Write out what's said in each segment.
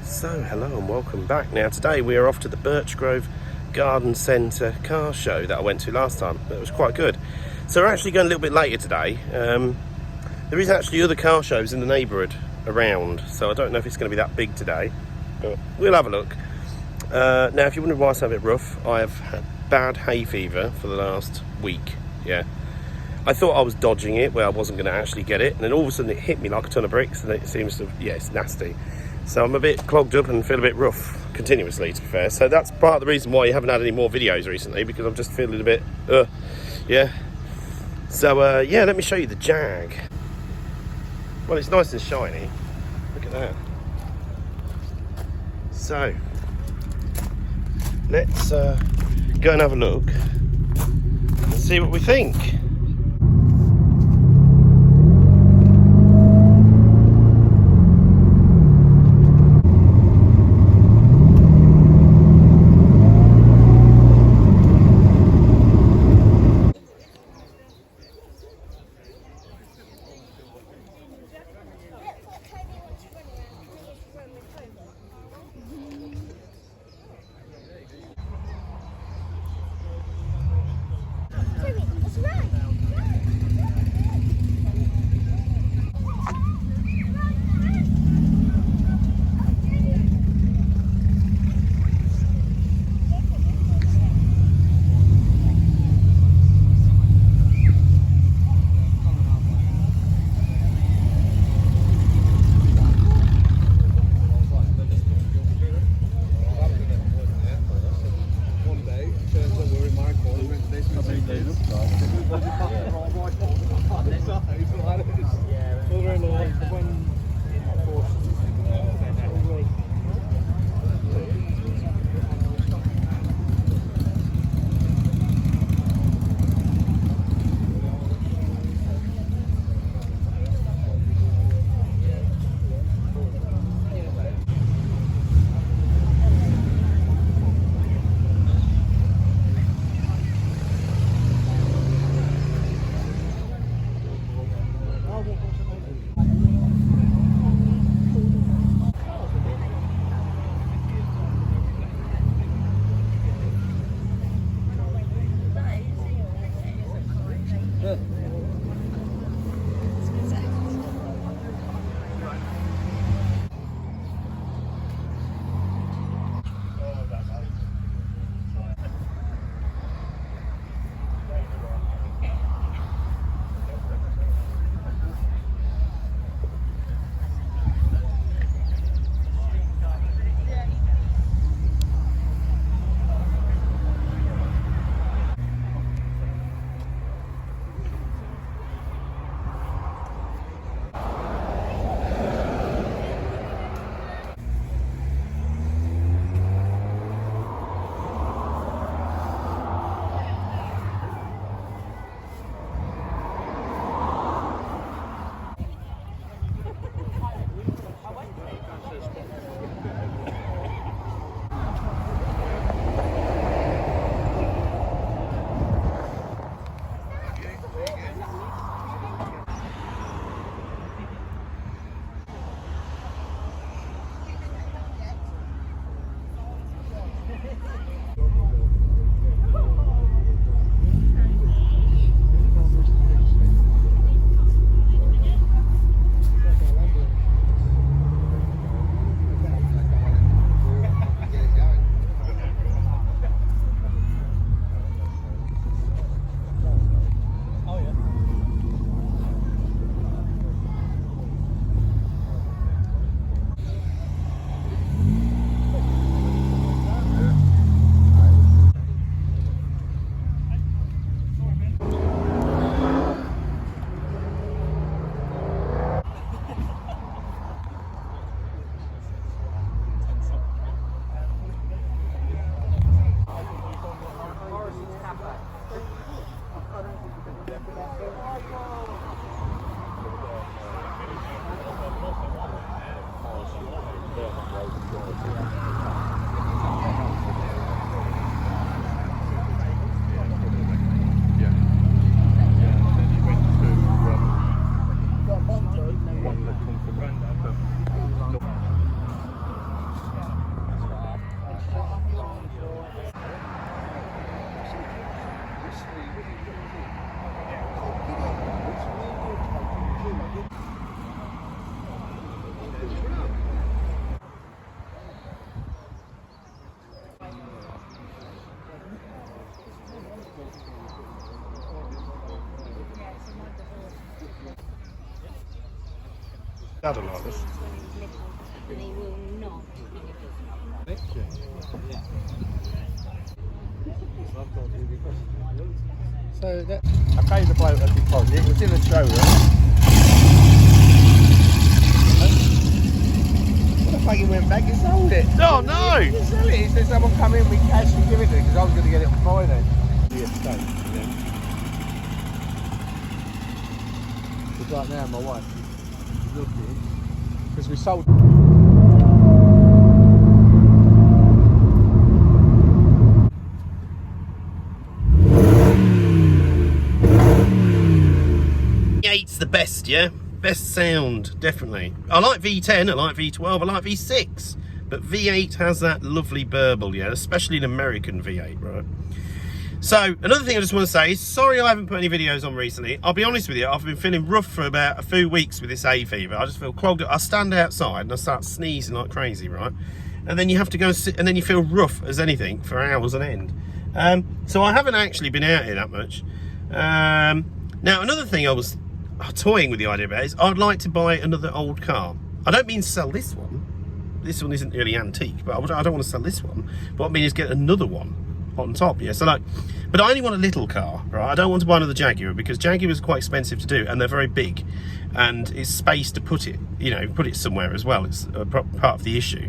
So hello and welcome back. Now today we are off to the Birchgrove Garden Centre car show that I went to last time. It was quite good. So we're actually going a little bit later today. There is actually other car shows in the neighbourhood around, so I don't know if it's going to be that big today, but we'll have a look. Now if you're wondering why it's a bit rough, I have had bad hay fever for the last week. Yeah, I thought I was dodging it where I wasn't going to actually get it, and then all of a sudden it hit me like a ton of bricks, and it seems to, yeah, it's nasty. So I'm a bit clogged up and feel a bit rough continuously, to be fair. So that's part of the reason why you haven't had any more videos recently, because I'm just feeling a bit, yeah. So, yeah, let me show you the Jag. Well, it's nice and shiny. Look at that. So, let's go and have a look and see what we think. Saddle like this. And he will not. So that I paid the bloke a deposit. It was in the showroom. What the fuck? He went back and sold it. Oh no! He didn't sell it. He said someone come in with cash and give it to him because I was going to get it on Friday. Because right now my wife is looking because we sold. V8's the best, yeah? Best sound, definitely. I like V10, I like V12, I like V6. But V8 has that lovely burble, yeah? Especially an American V8, right? So, another thing I just want to say is, sorry I haven't put any videos on recently. I'll be honest with you, I've been feeling rough for about a few weeks with this hay fever. I just feel clogged up. I stand outside and I start sneezing like crazy, right? And then you have to go and sit, and then you feel rough as anything for hours on end. So I haven't actually been out here that much. Now, another thing I was toying with the idea about is I'd like to buy another old car. I don't mean sell this one. This one isn't really antique, but I don't want to sell this one. But what I mean is get another one on top, yeah. So like, but I only want a little car, right? I don't want to buy another Jaguar because Jaguars are quite expensive to do and they're very big, and it's space to put it, you know, put it somewhere as well. It's part of the issue.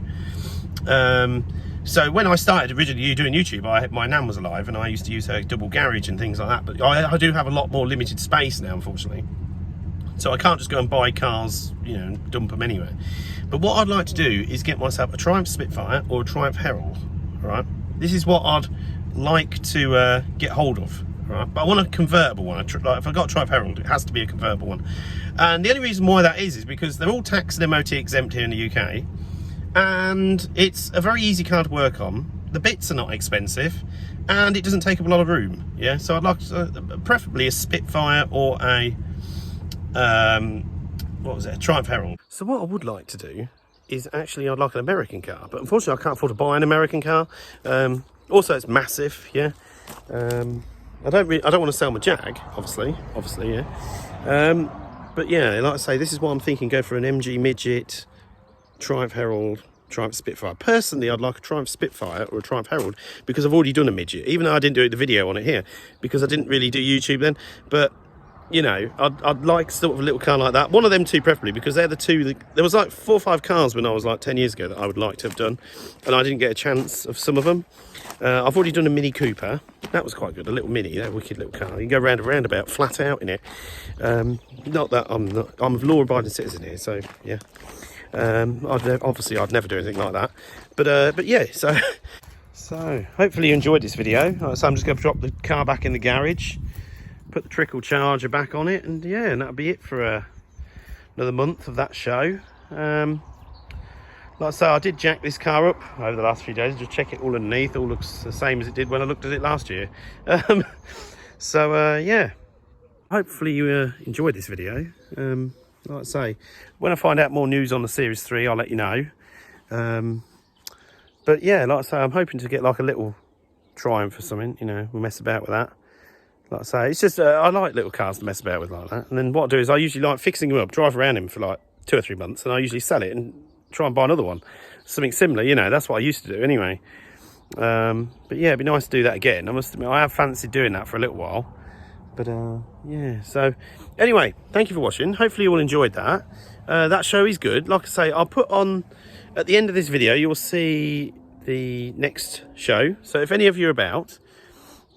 So when I started originally doing YouTube, my nan was alive and I used to use her double garage and things like that. But I do have a lot more limited space now, unfortunately. So I can't just go and buy cars, you know, and dump them anywhere. But what I'd like to do is get myself a Triumph Spitfire or a Triumph Herald, right? This is what I'd like to get hold of, right? But I want a convertible one. Like if I got a Triumph Herald, it has to be a convertible one. And the only reason why that is because they're all tax and MOT exempt here in the UK. And it's a very easy car to work on. The bits are not expensive and it doesn't take up a lot of room, yeah? So I'd like preferably a Spitfire or a what was it, a Triumph Herald. So what I would like to do is actually I'd like an American car, but unfortunately I can't afford to buy an American car. Also it's massive, yeah. I don't want to sell my Jag, obviously, yeah. But yeah, like I say, this is what I'm thinking, go for an MG Midget, Triumph Herald, Triumph Spitfire. Personally, I'd like a Triumph Spitfire or a Triumph Herald because I've already done a Midget, even though I didn't do the video on it here because I didn't really do YouTube then. But you know, I'd like sort of a little car like that. One of them two preferably, because they're the two. There was like 4 or 5 cars when I was like 10 years ago that I would like to have done, and I didn't get a chance of some of them. I've already done a Mini Cooper. That was quite good, a little Mini, that wicked little car. You can go round a roundabout flat out in it. Not that I'm a law-abiding citizen here, so yeah. Obviously I'd never do anything like that. But yeah, so hopefully you enjoyed this video. So I'm just going to drop the car back in the garage, put the trickle charger back on it, and yeah, and that'll be it for another month of that show. Like I say, I did jack this car up over the last few days, just check it all underneath, all looks the same as it did when I looked at it last year. Yeah, hopefully you enjoyed this video. Like I say, when I find out more news on the Series 3, I'll let you know. But yeah, like I say, I'm hoping to get like a little Triumph or something, you know, we'll mess about with that. Like I say, it's just, I like little cars to mess about with like that. And then what I do is I usually like fixing them up, drive around them for like 2 or 3 months, and I usually sell it and try and buy another one. Something similar, you know, that's what I used to do anyway. But yeah, it'd be nice to do that again. I must admit, I have fancied doing that for a little while. But yeah, so anyway, thank you for watching. Hopefully you all enjoyed that. That show is good. Like I say, I'll put on, at the end of this video, you'll see the next show. So if any of you are about,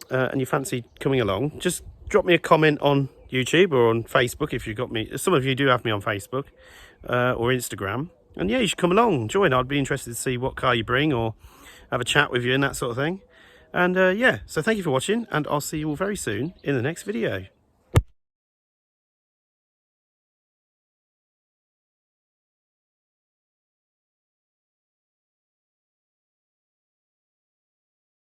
and you fancy coming along, just drop me a comment on YouTube or on Facebook if you've got me. Some of you do have me on Facebook or Instagram. And yeah, you should come along, join. I'd be interested to see what car you bring or have a chat with you and that sort of thing. And yeah, so thank you for watching, and I'll see you all very soon in the next video.